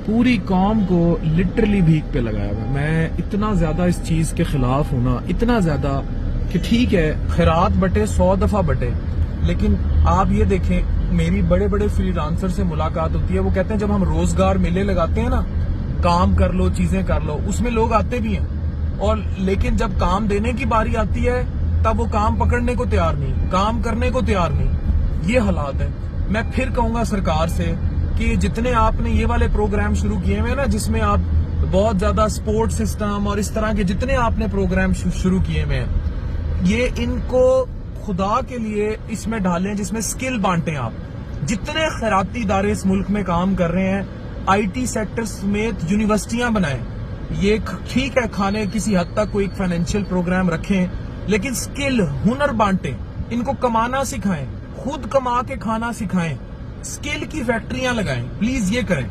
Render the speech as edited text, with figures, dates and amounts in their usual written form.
پوری قوم کو لٹرلی بھیک پہ لگایا ہوا. میں اتنا زیادہ اس چیز کے خلاف ہوں نا، اتنا زیادہ کہ ٹھیک ہے خیرات بٹے 100 دفعہ بٹے، لیکن آپ یہ دیکھیں میری بڑے بڑے فری لانسر سے ملاقات ہوتی ہے، وہ کہتے ہیں جب ہم روزگار میلے لگاتے ہیں نا، کام کر لو چیزیں کر لو، اس میں لوگ آتے بھی ہیں، اور لیکن جب کام دینے کی باری آتی ہے تب وہ کام پکڑنے کو تیار نہیں، کام کرنے کو تیار نہیں. یہ حالات ہیں. میں پھر کہوں گا سرکار سے کہ جتنے آپ نے یہ والے پروگرام شروع کیے ہوئے نا، جس میں آپ بہت زیادہ سپورٹ سسٹم اور اس طرح کے جتنے آپ نے پروگرام شروع کیے ہوئے ہیں، یہ ان کو خدا کے لیے اس میں ڈالیں جس میں سکل بانٹیں. آپ جتنے خیراتی ادارے اس ملک میں کام کر رہے ہیں، آئی ٹی سیکٹر سمیت یونیورسٹیاں بنائیں. یہ ٹھیک ہے کھانے کسی حد تک کوئی فائنینشیل پروگرام رکھیں، لیکن سکل ہنر بانٹیں، ان کو کمانا سکھائیں، خود کما کے کھانا سکھائیں، سکل کی فیکٹریاں لگائیں. پلیز یہ کریں.